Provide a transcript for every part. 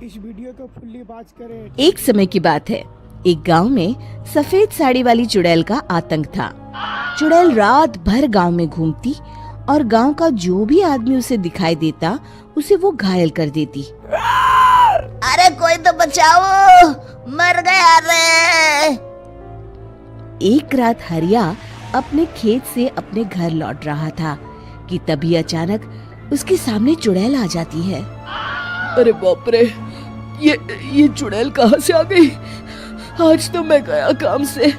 इस वीडियो को fully watch करें। एक समय की बात है, एक गांव में सफेद साड़ी वाली चुड़ैल का आतंक था। चुड़ैल रात भर गांव में घूमती और गांव का जो भी आदमी उसे दिखाई देता उसे वो घायल कर देती। अरे कोई तो बचाओ, मर गया रे। एक रात हरिया अपने खेत से अपने घर लौट रहा था कि तभी अचानक उसके सामने चुड़ैल आ जाती है। अरे बाप रे, ये चुड़ैल कहाँ से आ गई? आज तो मैं गया काम से।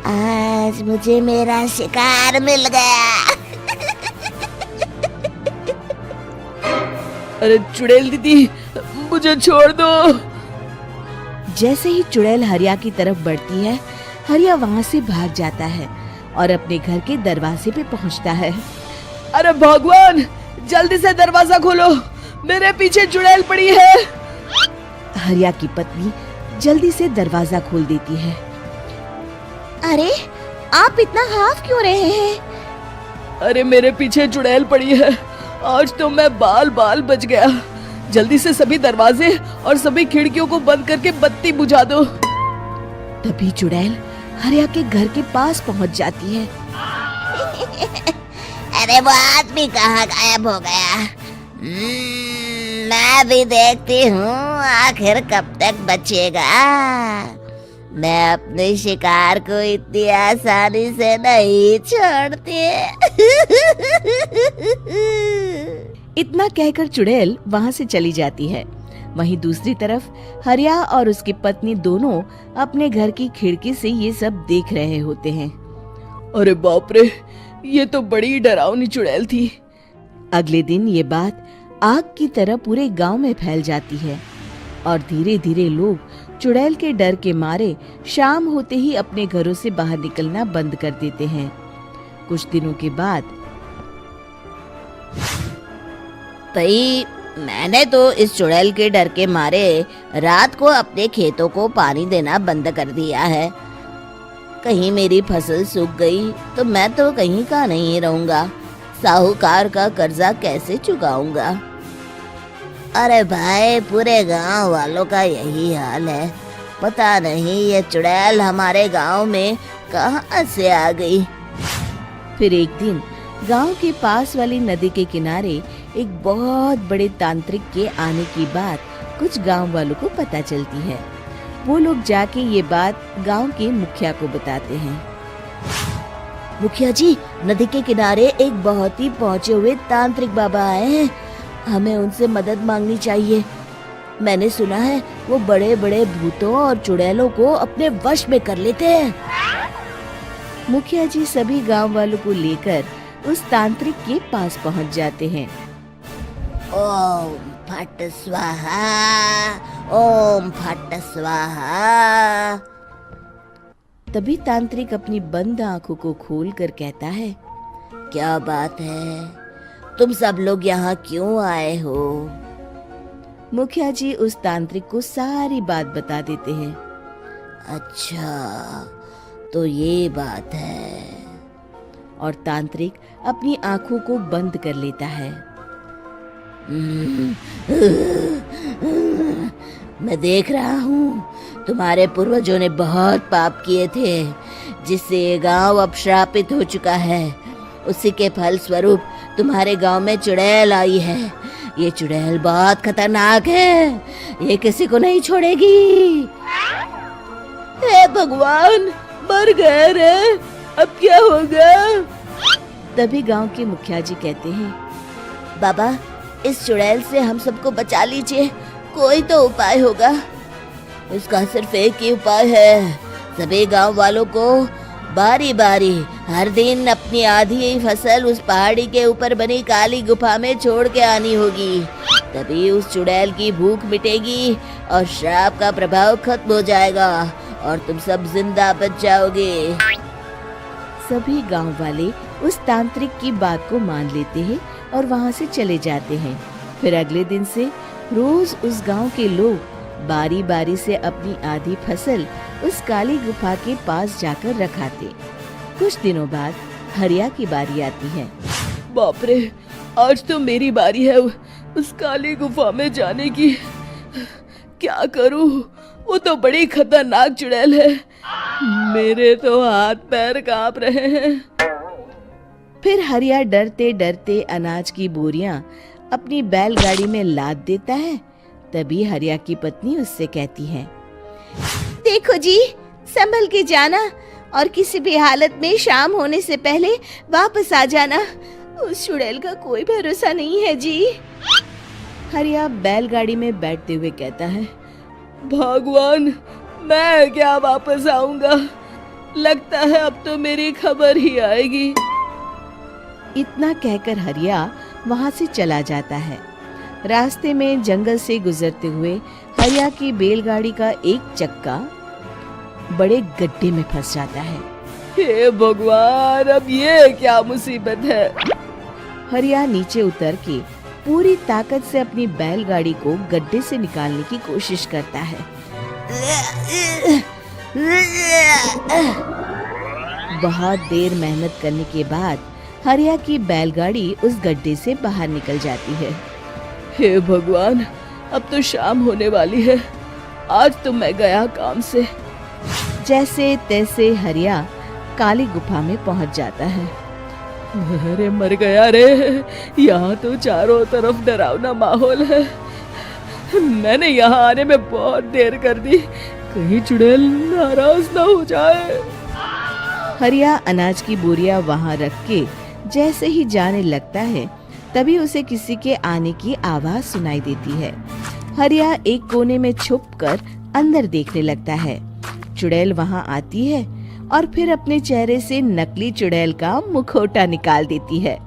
आज मुझे मेरा शिकार मिल गया। अरे चुड़ैल दीदी, मुझे छोड़ दो। जैसे ही चुड़ैल हरिया की तरफ बढ़ती है, हरिया वहाँ से भाग जाता है और अपने घर के दरवाजे पे पहुँचता है। अरे भगवान, जल्दी से दरवाजा खोलो, मेरे पीछे चुड़ैल पड़ी है। हरिया की पत्नी जल्दी से दरवाजा खोल देती है। अरे आप इतना हाफ क्यों रहे हैं? अरे मेरे पीछे चुड़ैल पड़ी है, आज तो मैं बाल बाल बच गया। जल्दी से सभी दरवाजे और सभी खिड़कियों को बंद करके बत्ती बुझा दो। तभी चुड़ैल हरिया के घर के पास पहुंच जाती है। अरे वो आदमी कहाँ गायब हो गया? मैं भी देखती हूँ आखिर कब तक बचेगा। मैं अपने शिकार को इतनी आसानी से नहीं छोड़ती। इतना कहकर चुड़ैल वहाँ से चली जाती है। वहीं दूसरी तरफ हरिया और उसकी पत्नी दोनों अपने घर की खिड़की से ये सब देख रहे होते हैं। अरे बाप रे, ये तो बड़ी डरावनी चुड़ैल थी। अगले दिन ये बात आग की तरह पूरे गांव में फैल जाती है और धीरे धीरे लोग चुड़ैल के डर के मारे शाम होते ही अपने घरों से बाहर निकलना बंद कर देते हैं। कुछ दिनों के बाद भाई, मैंने तो इस चुड़ैल के डर के मारे रात को अपने खेतों को पानी देना बंद कर दिया है। कहीं मेरी फसल सूख गई तो मैं तो कहीं का नहीं रहूंगा। साहूकार का कर्जा कैसे चुकाऊंगा? अरे भाई, पूरे गांव वालों का यही हाल है। पता नहीं ये चुड़ैल हमारे गांव में कहां से आ गई। फिर एक दिन गांव के पास वाली नदी के किनारे एक बहुत बड़े तांत्रिक के आने की बात कुछ गांव वालों को पता चलती है। वो लोग जाके ये बात गांव के मुखिया को बताते हैं। मुखिया जी, नदी के किनारे एक बहुत ही पहुंचे हुए तांत्रिक बाबा आए हैं। हमें उनसे मदद मांगनी चाहिए। मैंने सुना है वो बड़े बड़े भूतों और चुड़ैलों को अपने वश में कर लेते हैं। मुखिया जी सभी गांव वालों को लेकर उस तांत्रिक के पास पहुंच जाते हैं। ओम फट स्वाहा, ओम फट स्वाहा। तभी तांत्रिक अपनी बंद आंखों को खोलकर कहता है, क्या बात है? तुम सब लोग यहाँ क्यों आए हो? मुखिया जी उस तांत्रिक को सारी बात बता देते हैं। अच्छा, तो ये बात है। और तांत्रिक अपनी आंखों को बंद कर लेता है। मैं देख रहा हूँ तुम्हारे पूर्वजों ने बहुत पाप किए थे, जिससे ये गांव अब श्रापित हो चुका है। उसी के फल स्वरूप तुम्हारे गांव में चुड़ैल आई है। ये चुड़ैल बहुत खतरनाक है, ये किसी को नहीं छोड़ेगी। हे भगवान, मर गए रे, अब क्या होगा? तभी गांव के मुखिया जी कहते हैं, बाबा, इस चुड़ैल से हम सबको बचा लीजिए। कोई तो उपाय होगा। इसका सिर्फ एक ही उपाय है। सभी गांव वालों को बारी बारी हर दिन अपनी आधी फसल उस पहाड़ी के ऊपर बनी काली गुफा में छोड़ के आनी होगी। तभी उस चुड़ैल की भूख मिटेगी और श्राप का प्रभाव खत्म हो जाएगा और तुम सब जिंदा बच जाओगे। सभी गांव वाले उस तांत्रिक की बात को मान लेते हैं और वहां से चले जाते हैं। फिर अगले दिन से रोज उस गांव के लोग बारी बारी से अपनी आधी फसल उस काली गुफा के पास जाकर रखाते। कुछ दिनों बाद हरिया की बारी आती है। बाप रे, आज तो मेरी बारी है उस काली गुफा में जाने की। क्या करूं? वो तो बड़ी खतरनाक चुड़ैल है। मेरे तो हाथ पैर कांप रहे हैं। फिर हरिया डरते डरते अनाज की बोरियां अपनी बैलगाड़ी में लाद देता है। तभी हरिया की पत्नी उससे कहती है, देखो जी, संभल के जाना और किसी भी हालत में शाम होने से पहले वापस आ जाना। उस चुड़ैल का कोई भरोसा नहीं है जी। हरिया बैलगाड़ी में बैठते हुए कहता है, भगवान, मैं क्या वापस आऊंगा? लगता है अब तो मेरी खबर ही आएगी। इतना कहकर हरिया वहां से चला जाता है। रास्ते में जंगल से गुजरते हुए हरिया की बैलगाड़ी का एक चक्का बड़े गड्ढे में फंस जाता है। हे भगवान, अब ये क्या मुसीबत है? हरिया नीचे उतर के पूरी ताकत से अपनी बैलगाड़ी को गड्ढे से निकालने की कोशिश करता है। बहुत देर मेहनत करने के बाद हरिया की बैलगाड़ी उस गड्ढे से बाहर निकल जाती है। हे भगवान, अब तो शाम होने वाली है। आज तो मैं गया काम से। जैसे तैसे हरिया काली गुफा में पहुंच जाता है। अरे मर गया रे, यहाँ तो चारों तरफ डरावना माहौल है। मैंने यहाँ आने में बहुत देर कर दी, कहीं चुड़ैल नाराज ना हो जाए। हरिया अनाज की बोरियां वहां रख के जैसे ही जाने लगता है, तभी उसे किसी के आने की आवाज सुनाई देती है। हरिया एक कोने में छुपकर अंदर देखने लगता है। चुड़ैल वहां आती है और फिर अपने चेहरे से नकली चुड़ैल का मुखौटा निकाल देती है।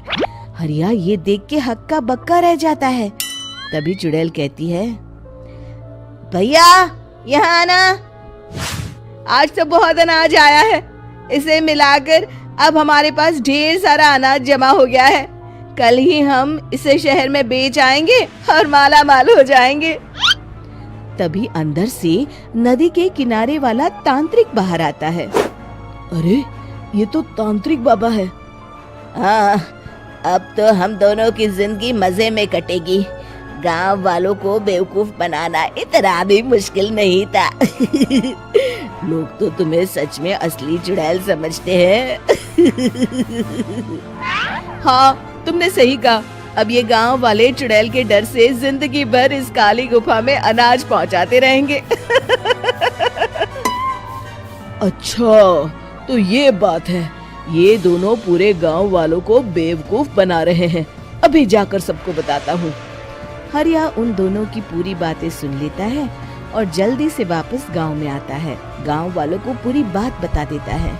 हरिया ये देख के हक्का बक्का रह जाता है। तभी चुड़ैल कहती है, भैया यहाँ आना। आज तो बहुत अनाज आया है, इसे मिलाकर अब हमारे पास ढेर सारा अनाज जमा हो गया है। कल ही हम इसे शहर में बेच आएंगे और माला माल हो जाएंगे। तभी अंदर से नदी के किनारे वाला तांत्रिक बाहर आता है। अरे, ये तो तांत्रिक बाबा है। हाँ, अब तो हम दोनों की जिंदगी मजे में कटेगी। गांव वालों को बेवकूफ बनाना इतना भी मुश्किल नहीं था। लोग तो तुम्हें सच में असली चुड़ैल समझते हैं। हाँ, तुमने सही कहा। अब ये गांव वाले चुड़ैल के डर से जिंदगी भर इस काली गुफा में अनाज पहुंचाते रहेंगे। अच्छा, तो ये बात है। ये दोनों पूरे गांव वालों को बेवकूफ बना रहे हैं। अभी जाकर सबको बताता हूँ। हरिया उन दोनों की पूरी बातें सुन लेता है और जल्दी से वापस गांव में आता है। गांव वालों को पूरी बात बता देता है।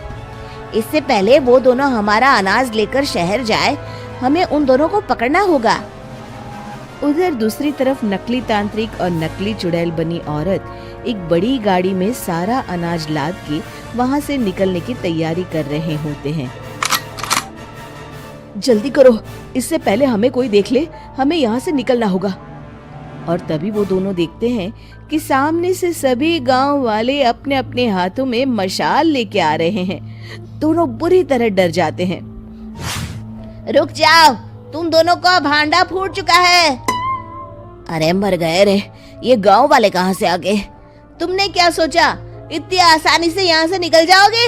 इससे पहले वो दोनों हमारा अनाज लेकर शहर जाए, हमें उन दोनों को पकड़ना होगा। उधर दूसरी तरफ नकली तांत्रिक और नकली चुड़ैल बनी औरत एक बड़ी गाड़ी में सारा अनाज लाद के वहां से निकलने की तैयारी कर रहे होते हैं। जल्दी करो, इससे पहले हमें कोई देख ले। हमें यहाँ से निकलना होगा। और तभी वो दोनों देखते हैं कि सामने से सभी गांव वाले अपने अपने हाथों में मशाल लेके आ रहे हैं। दोनों बुरी तरह डर जाते हैं। रुक जाओ, तुम दोनों का भांडा फूट चुका है। अरे मर गए रे, ये गांव वाले कहाँ से आ गए? तुमने क्या सोचा इतनी आसानी से यहाँ से निकल जाओगे?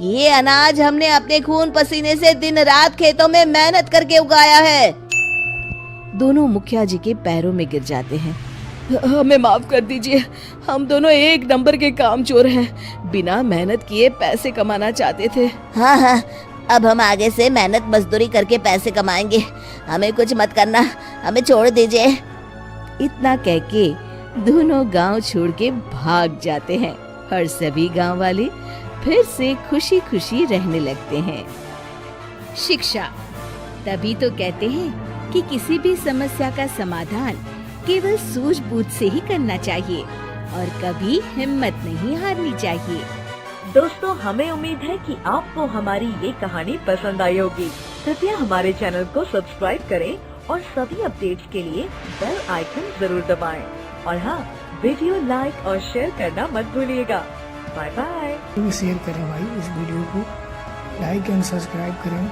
ये अनाज हमने अपने खून पसीने से दिन रात खेतों में मेहनत करके उगाया है। दोनों मुखिया जी के पैरों में गिर जाते हैं। हमें माफ कर दीजिए, हम दोनों एक नंबर के कामचोर हैं। बिना मेहनत किए पैसे कमाना चाहते थे। हाँ, अब हम आगे से मेहनत मजदूरी करके पैसे कमाएंगे। हमें कुछ मत करना, हमें छोड़ दीजिए। इतना कह के दोनों गांव छोड़ के भाग जाते हैं और सभी गांव वाले फिर से खुशी खुशी रहने लगते हैं। शिक्षा, तभी तो कहते हैं कि किसी भी समस्या का समाधान केवल सूझबूझ से ही करना चाहिए और कभी हिम्मत नहीं हारनी चाहिए। दोस्तों, हमें उम्मीद है कि आपको हमारी ये कहानी पसंद आई होगी। कृपया हमारे चैनल को सब्सक्राइब करें और सभी अपडेट्स के लिए बेल आइकन जरूर दबाएं। और हाँ, वीडियो लाइक और शेयर करना मत भूलिएगा। Bye bye. शेयर करें भाई इस वीडियो को। लाइक एंड सब्सक्राइब करें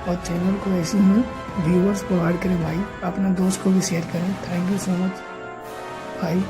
और चैनल को ऐसे ही व्यूअर्स प्रोवाइड करें भाई। अपना दोस्त को भी शेयर करें। थैंक यू सो मच भाई।